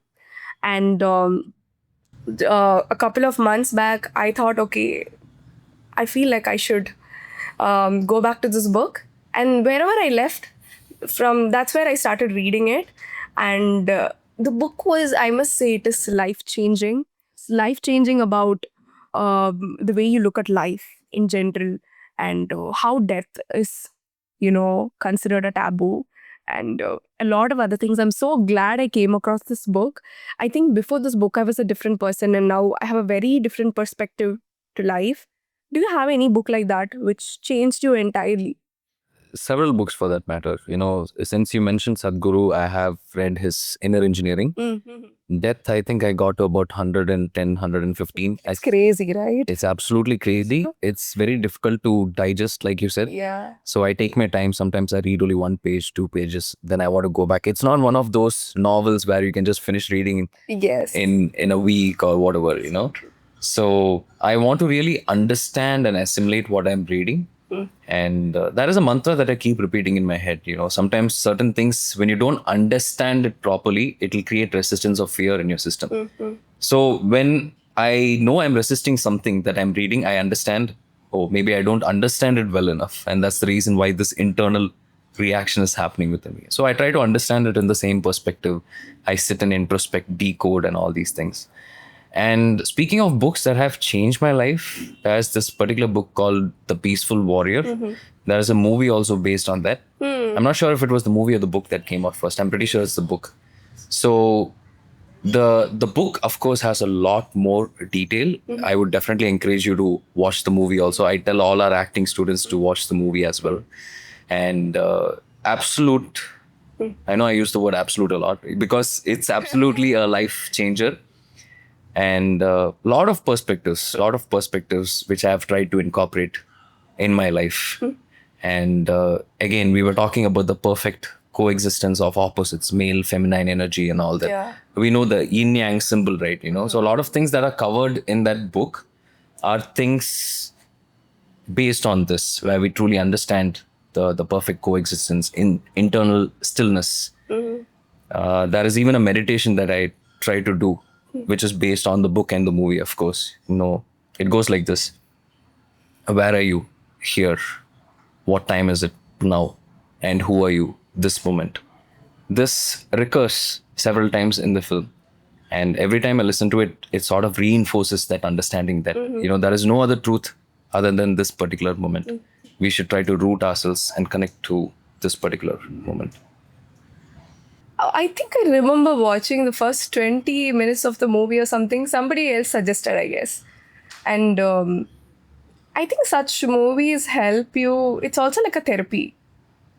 And a couple of months back, I thought, okay, I feel like I should go back to this book. And wherever I left from, that's where I started reading it. And the book was, I must say, it is life-changing. It's life-changing about the way you look at life in general and how death is, considered a taboo and a lot of other things. I'm so glad I came across this book. I think before this book, I was a different person and now I have a very different perspective to life. Do you have any book like that which changed you entirely? Several books for that matter. Since you mentioned Sadhguru, I have read his Inner Engineering. Death, I think I got to about 110, 115. It's crazy, right? It's absolutely crazy. It's very difficult to digest, like you said. Yeah. So I take my time. Sometimes I read only 1 page, 2 pages. Then I want to go back. It's not one of those novels where you can just finish reading Yes. in a week or whatever, So I want to really understand and assimilate what I'm reading. And that is a mantra that I keep repeating in my head. Sometimes certain things, when you don't understand it properly, it will create resistance of fear in your system. So when I know I'm resisting something that I'm reading, I understand, oh, maybe I don't understand it well enough. And that's the reason why this internal reaction is happening within me. So I try to understand it in the same perspective. I sit and introspect, decode, and all these things. And speaking of books that have changed my life, there's this particular book called The Peaceful Warrior. There's a movie also based on that. I'm not sure if it was the movie or the book that came out first. I'm pretty sure it's the book. So the book, of course, has a lot more detail. I would definitely encourage you to watch the movie also. I tell all our acting students to watch the movie as well. And absolute, I know I use the word absolute a lot because it's absolutely a life changer. And a lot of perspectives which I have tried to incorporate in my life. And again, we were talking about the perfect coexistence of opposites, male, feminine energy, and all that. Yeah. We know the yin yang symbol, right? So a lot of things that are covered in that book are things based on this, where we truly understand the perfect coexistence in internal stillness. There is even a meditation that I try to do, which is based on the book and the movie, of course. It goes like this: where are you? Here. What time is it now? And who are you this moment? This recurs several times in the film. And every time I listen to it, it sort of reinforces that understanding that, there is no other truth other than this particular moment. We should try to root ourselves and connect to this particular moment. I think I remember watching the first 20 minutes of the movie or something. Somebody else suggested, I guess. And I think such movies help you. It's also like a therapy.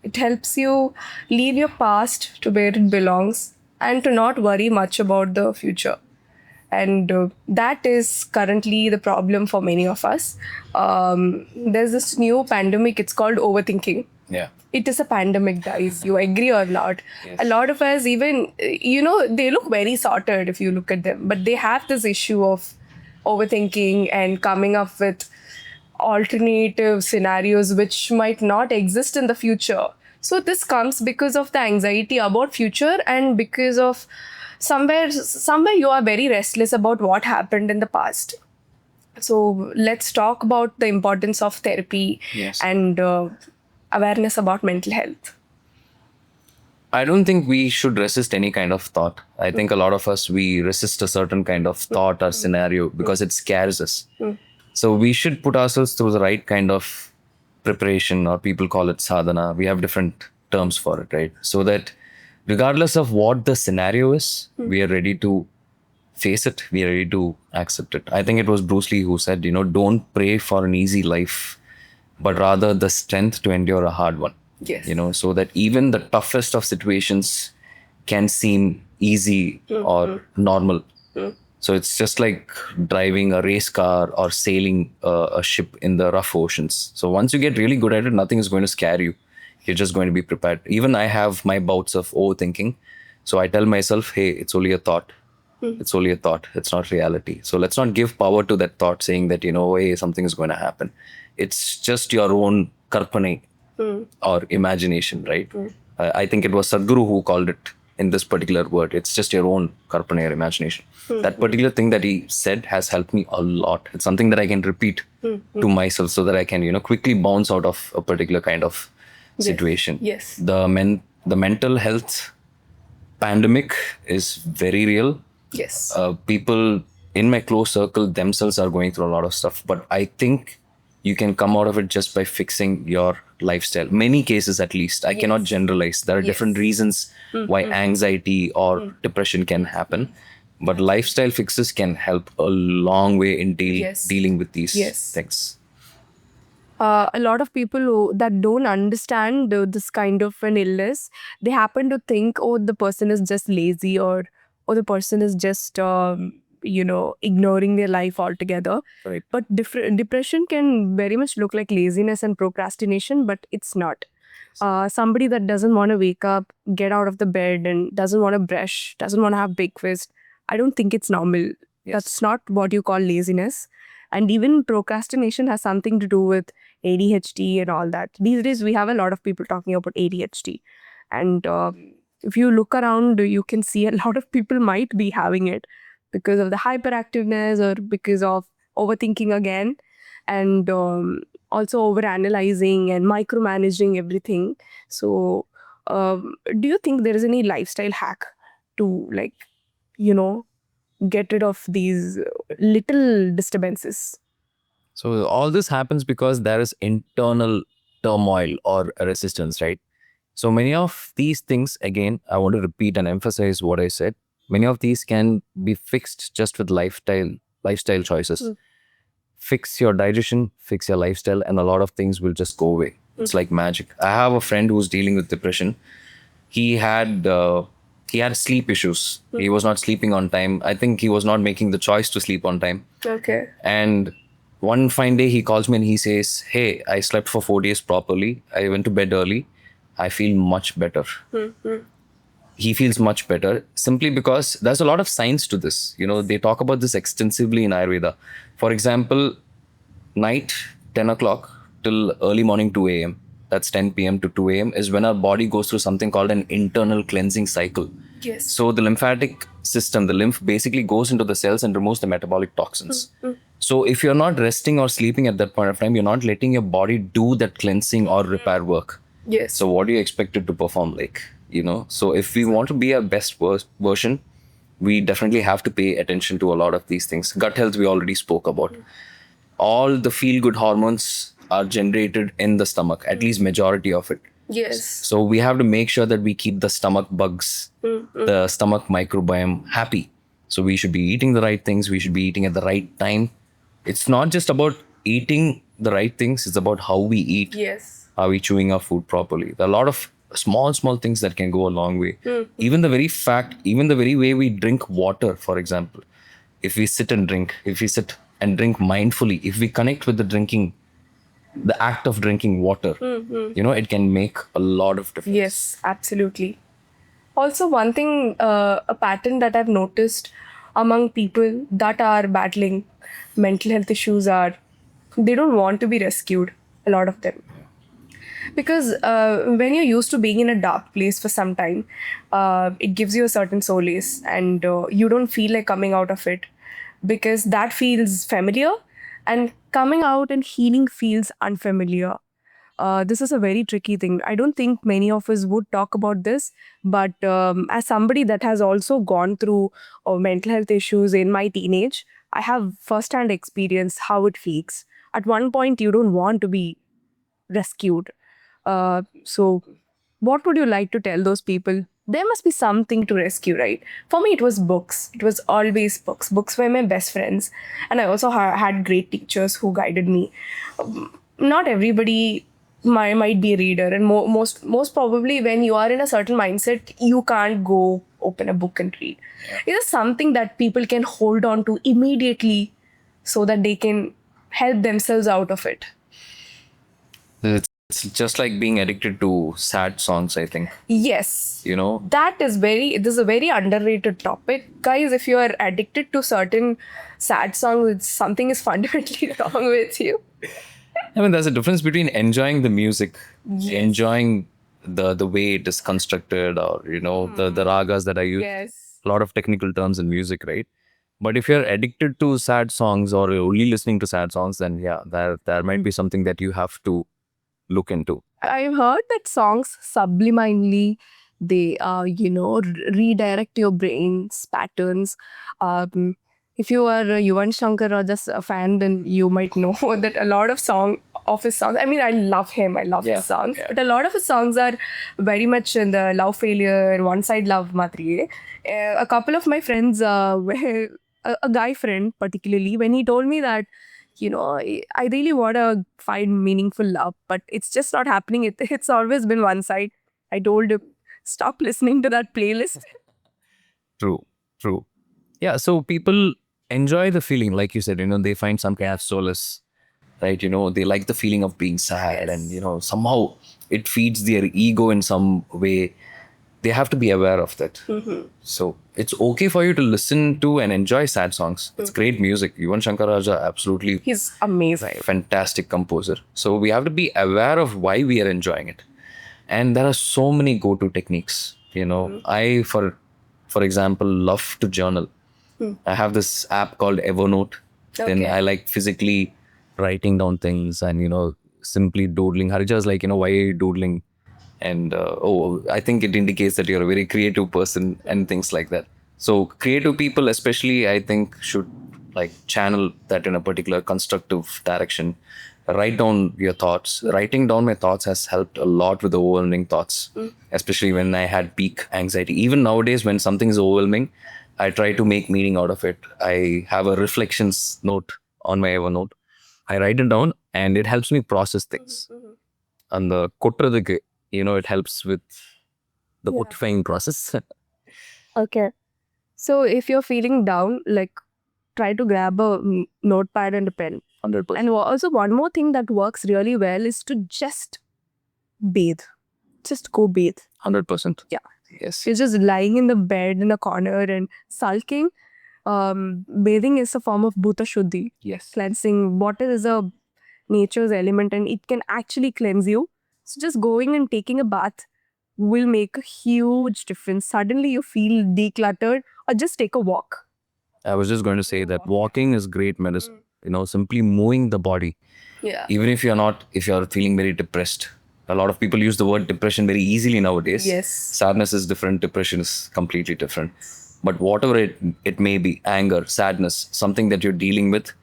It helps you leave your past to where it belongs and to not worry much about the future. And that is currently the problem for many of us. There's this new pandemic, it's called overthinking. Yeah. It is a pandemic, guys. You agree or not? Yes. A lot of us, even, they look very sorted if you look at them, but they have this issue of overthinking and coming up with alternative scenarios which might not exist in the future. So this comes because of the anxiety about future and because of somewhere you are very restless about what happened in the past. So let's talk about the importance of therapy. Yes. And awareness about mental health. I don't think we should resist any kind of thought. I think a lot of us, we resist a certain kind of thought or scenario because it scares us. So we should put ourselves through the right kind of preparation, or people call it sadhana. We have different terms for it, right? So that regardless of what the scenario is, we are ready to face it. We are ready to accept it. I think it was Bruce Lee who said, don't pray for an easy life, but rather the strength to endure a hard one. Yes. So that even the toughest of situations can seem easy or normal. So it's just like driving a race car or sailing a ship in the rough oceans. So once you get really good at it, nothing is going to scare you. You're just going to be prepared. Even I have my bouts of overthinking. So I tell myself, hey, it's only a thought. It's only a thought. It's not reality. So let's not give power to that thought saying that, hey, something is going to happen. It's just your own karpane or imagination, right? I think it was Sadhguru who called it in this particular word. It's just your own karpane or imagination. That particular thing that he said has helped me a lot. It's something that I can repeat to myself so that I can, quickly bounce out of a particular kind of situation. Yes. The mental health pandemic is very real. Yes. People in my close circle themselves are going through a lot of stuff, but I think you can come out of it just by fixing your lifestyle. Many cases, at least. I cannot generalize. There are different reasons why anxiety or depression can happen, but lifestyle fixes can help a long way in dealing with these things. A lot of people that don't understand this kind of an illness, they happen to think, oh, the person is just lazy, or the person is just ignoring their life altogether. Right. But depression can very much look like laziness and procrastination, but it's not. Somebody that doesn't want to wake up, get out of the bed, and doesn't want to brush, doesn't want to have breakfast, I don't think it's normal. That's not what you call laziness. And even procrastination has something to do with ADHD and all that. These days, we have a lot of people talking about ADHD. And if you look around, you can see a lot of people might be having it because of the hyperactiveness or because of overthinking again. And also overanalyzing and micromanaging everything. So, do you think there is any lifestyle hack to, like, you know, get rid of these little disturbances? So all this happens because there is internal turmoil or resistance, right? So many of these things, again, I want to repeat and emphasize what I said. Many of these can be fixed just with lifestyle choices. Fix your digestion, fix your lifestyle, and a lot of things will just go away. It's like magic. I have a friend who's dealing with depression. He had he had sleep issues. He was not sleeping on time. I think he was not making the choice to sleep on time. Okay. And one fine day he calls me and he says, "Hey, I slept for 4 days properly. I went to bed early. I feel much better." He feels much better simply because there's a lot of science to this. They talk about this extensively in Ayurveda. For example, night 10 o'clock till early morning 2 a.m. That's 10 p.m. to 2 a.m. is when our body goes through something called an internal cleansing cycle. Yes. So the lymphatic system, the lymph basically goes into the cells and removes the metabolic toxins. So if you're not resting or sleeping at that point of time, you're not letting your body do that cleansing or repair work. Yes. So what do you expect it to perform like? So if we want to be our best version, we definitely have to pay attention to a lot of these things. Gut health, we already spoke about. All the feel good hormones are generated in the stomach, at least majority of it. Yes. So we have to make sure that we keep the stomach bugs, the stomach microbiome happy. So we should be eating the right things. We should be eating at the right time. It's not just about eating the right things. It's about how we eat. Yes. Are we chewing our food properly? There are a lot of small things that can go a long way. Even the very way we drink water, for example, if we sit and drink mindfully, if we connect with the act of drinking water, it can make a lot of difference. Yes, absolutely. Also, one thing, a pattern that I've noticed among people that are battling mental health issues are they don't want to be rescued, a lot of them. Because when you're used to being in a dark place for some time, it gives you a certain solace and you don't feel like coming out of it because that feels familiar, and coming out and healing feels unfamiliar. This is a very tricky thing. I don't think many of us would talk about this, but as somebody that has also gone through mental health issues in my teenage, I have firsthand experience how it feels. At one point, you don't want to be rescued. So, what would you like to tell those people? There must be something to rescue, right? For me, it was books. It was always books. Books were my best friends. And I also had great teachers who guided me. Not everybody might be a reader, and most probably when you are in a certain mindset, you can't go open a book and read. It is something that people can hold on to immediately so that they can help themselves out of it. It's just like being addicted to sad songs, I think. Yes. This is a very underrated topic. Guys, if you are addicted to certain sad songs, something is fundamentally wrong with you. I mean, there's a difference between enjoying the music, Yes. enjoying the way it is constructed, or the ragas that I use. Yes. A lot of technical terms in music, right? But if you're addicted to sad songs or you're only listening to sad songs, then yeah, there might be something that you have to look into. I've heard that songs subliminally they redirect your brain's patterns. If you are a Yuvan Shankar or just a fan, then you might know that a lot of his songs. I mean, I love him. I love his songs, but a lot of his songs are very much in the love failure, one side love matri. A couple of my friends, were a guy friend particularly, when he told me that I really want to find meaningful love, but it's just not happening. It's always been one side. I told him, stop listening to that playlist. True. Yeah, so people enjoy the feeling, like you said, they find some kind of solace, right? They like the feeling of being sad, Yes. and somehow it feeds their ego in some way. they have to be aware of that. So it's okay for you to listen to and enjoy sad songs. It's great music. Yuvan Shankar Raja, absolutely He's amazing. fantastic composer. So we have to be aware of why we are enjoying it. And there are so many go-to techniques. I, for example, love to journal. I have this app called Evernote. Then Okay. I like physically writing down things and simply doodling. Harija's like, why are you doodling? And I think it indicates that you're a very creative person and things like that. So creative people especially, I think, should like channel that in a particular constructive direction. Write down your thoughts. Writing down my thoughts has helped a lot with the overwhelming thoughts, especially when I had peak anxiety. Even nowadays, when something is overwhelming, I try to make meaning out of it. I have a reflections note on my Evernote. I write it down and it helps me process things. And the கொட்டுறதுக்கு, it helps with the purifying process. Okay. So if you're feeling down, like try to grab a notepad and a pen. 100%. And also one more thing that works really well is to just bathe. Just go bathe. 100%. Yeah. Yes. You're just lying in the bed in a corner and sulking. Bathing is a form of bhuta shuddhi. Yes. Cleansing. Water is a nature's element and it can actually cleanse you. So just going and taking a bath will make a huge difference. Suddenly you feel decluttered, or just take a walk. I was just going to say that walking is great medicine. Simply moving the body. Yeah. Even if you're feeling very depressed. A lot of people use the word depression very easily nowadays. Yes. Sadness is different, depression is completely different. But whatever it may be, anger, sadness, something that you're dealing with,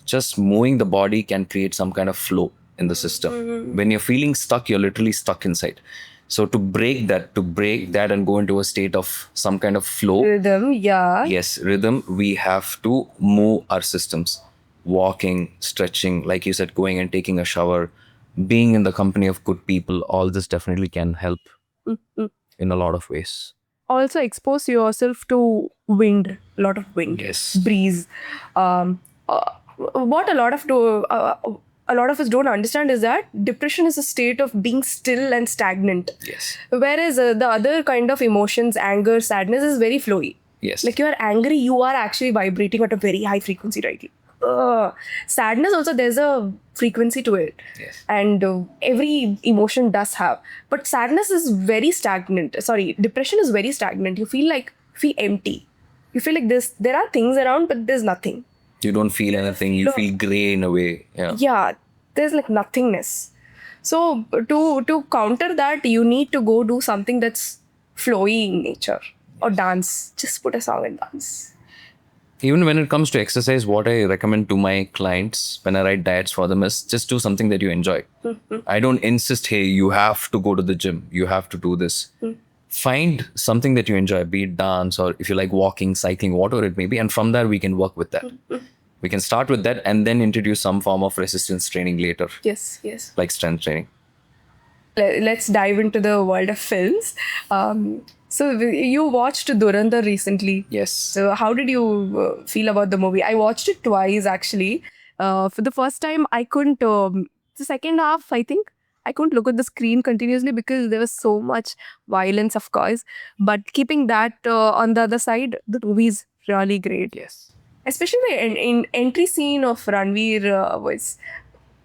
just moving the body can create some kind of flow in the system. When you're feeling stuck, you're literally stuck inside. So to break that and go into a state of some kind of flow, Rhythm, yeah. yes, rhythm, we have to move our systems. Walking, stretching, like you said, going and taking a shower, being in the company of good people, all this definitely can help in a lot of ways. Also expose yourself to wind, a lot of wind, Yes. breeze. What a lot of us don't understand is that depression is a state of being still and stagnant. Yes. Whereas the other kind of emotions, anger, sadness, is very flowy. Yes. Like you are angry, you are actually vibrating at a very high frequency, right? Sadness also, there's a frequency to it. Yes. And every emotion does have. But sadness is very stagnant. Sorry, depression is very stagnant. You feel empty. You feel like there are things around, but there's nothing. You don't feel anything. You feel gray in a way. Yeah, there's like nothingness. So to counter that, you need to go do something that's flowy in nature or dance. Just put a song and dance. Even when it comes to exercise, what I recommend to my clients when I write diets for them is just do something that you enjoy. I don't insist, hey, you have to go to the gym, you have to do this. Find something that you enjoy, be it dance or if you like walking, cycling, whatever it may be. And from there, we can work with that. We can start with that and then introduce some form of resistance training later. Yes, yes. Like strength training. Let's dive into the world of films. So you watched Durandar recently. Yes. So how did you feel about the movie? I watched it twice actually. For the first time, I couldn't. The second half, I think, I couldn't look at the screen continuously because there was so much violence, of course. But keeping that on the other side, the movie is really great. Yes. Especially the in entry scene of Ranveer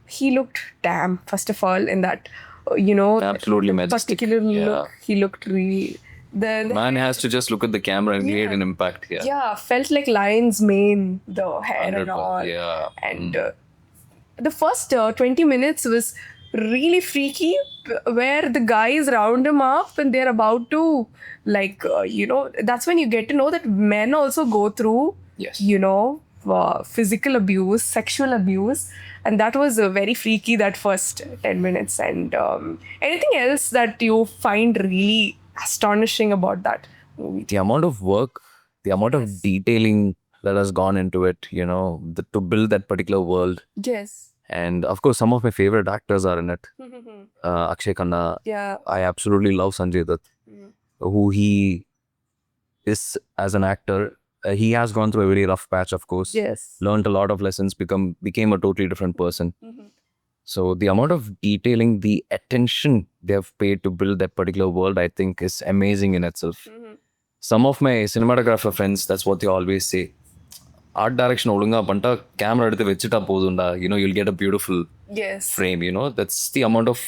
he looked damn. First of all, in that Absolutely majestic. particular Yeah. look, he looked really. The Man has to just look at the camera and create an impact. Yeah. yeah, felt like lion's mane, the hair and 100%, all. yeah. And the first 20 minutes was really freaky, where the guys round him up and they're about to, that's when you get to know that men also go through, Yes. physical abuse, sexual abuse. And that was very freaky, that first 10 minutes. And anything else that you find really astonishing about that movie? The amount of work, the amount of detailing that has gone into it, to build that particular world. Yes. And of course, some of my favorite actors are in it. Akshay Khanna. Yeah. I absolutely love Sanjay Dutt, who he is as an actor. He has gone through a very rough patch, of course. Yes. Learned a lot of lessons, became a totally different person. So the amount of detailing, the attention they have paid to build that particular world, I think is amazing in itself. Some of my cinematographer friends, that's what they always say. Art direction ஒழுங்கா பண்ணிட்டா camera எடுத்து வச்சுட்டா போதும்டா, you'll get a beautiful Yes. frame. That's the amount of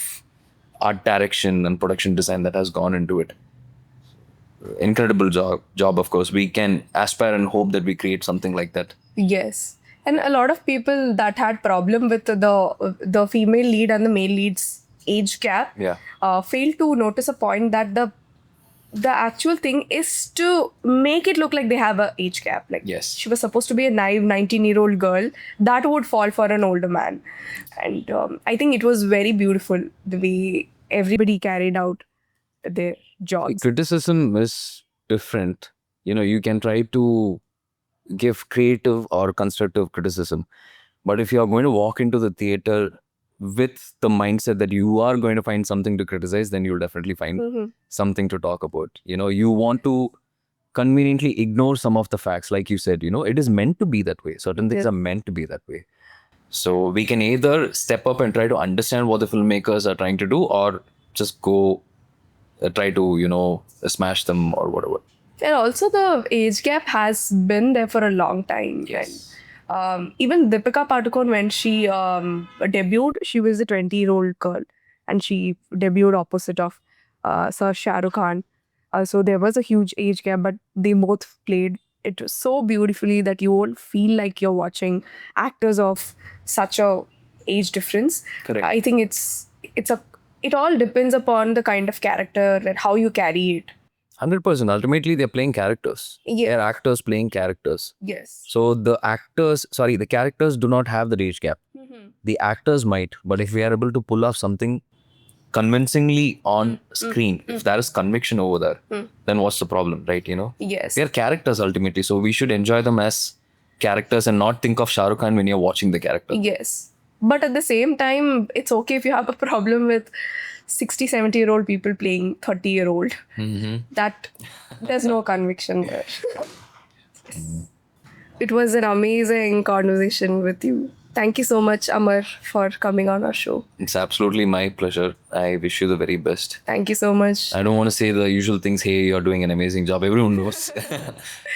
art direction and production design that has gone into it. Incredible job, of course. We can aspire and hope that we create something like that. Yes. And a lot of people that had problem with the female lead and the male lead's age gap Yeah. failed to notice a point that the actual thing is to make it look like they have a age gap. Like, Yes. she was supposed to be a naive 19-year-old girl that would fall for an older man. And I think it was very beautiful the way everybody carried out their jobs. Criticism is different. You can try to give creative or constructive criticism, but if you are going to walk into the theater with the mindset that you are going to find something to criticize, then you'll definitely find something to talk about. You want to conveniently ignore some of the facts. Like you said, it is meant to be that way. Certain things are meant to be that way. So we can either step up and try to understand what the filmmakers are trying to do, or just go try to smash them or whatever. And also, the age gap has been there for a long time. Yes. And even Deepika Padukone, when she debuted, she was a 20-year-old girl, and she debuted opposite of Sir Shah Rukh Khan. So there was a huge age gap, but they both played it so beautifully that you won't feel like you're watching actors of such a age difference. Correct. I think it all depends upon the kind of character and how you carry it. 100%. Ultimately, they're playing characters. Yeah. They're actors playing characters. Yes. So the characters do not have the age gap. The actors might, but if we are able to pull off something convincingly on screen, if there is conviction over there, then what's the problem, right? Yes. They're characters ultimately, so we should enjoy them as characters and not think of Shah Rukh Khan when you're watching the character. Yes. But at the same time, it's okay if you have a problem with 60, 70-year-old people playing 30-year-old. That there's no conviction there. It was an amazing conversation with you. Thank you so much, Amar, for coming on our show. It's absolutely my pleasure. I wish you the very best. Thank you so much. I don't want to say the usual things. Hey, you're doing an amazing job. Everyone knows.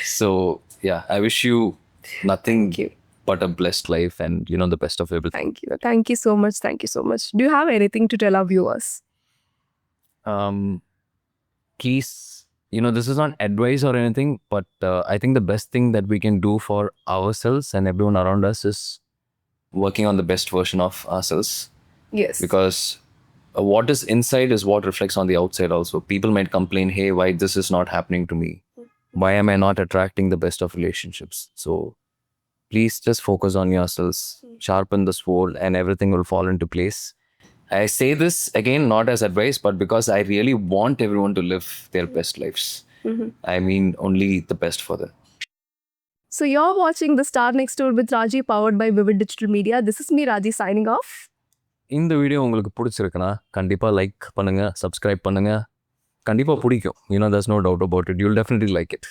So yeah, I wish you nothing but a blessed life and the best of everything. Thank you. Thank you so much. Thank you so much. Do you have anything to tell our viewers? Please, this is not advice or anything, but I think the best thing that we can do for ourselves and everyone around us is working on the best version of ourselves. Yes. Because what is inside is what reflects on the outside also. People might complain, hey, why this is not happening to me? Why am I not attracting the best of relationships? So please just focus on yourselves, sharpen the sword, and everything will fall into place. I say this again, not as advice, but because I really want everyone to live their best lives. I mean, only the best for them. So you're watching The Star Next Door with Raji, powered by Vivid Digital Media. This is me, Raji, signing off. இந்த video உங்களுக்கு பிடிச்சிருக்குன்னா கண்டிப்பாக like பண்ணுங்க, subscribe பண்ணுங்க. கண்டிப்பாக பிடிக்கும். There's no doubt about it. You'll definitely like it.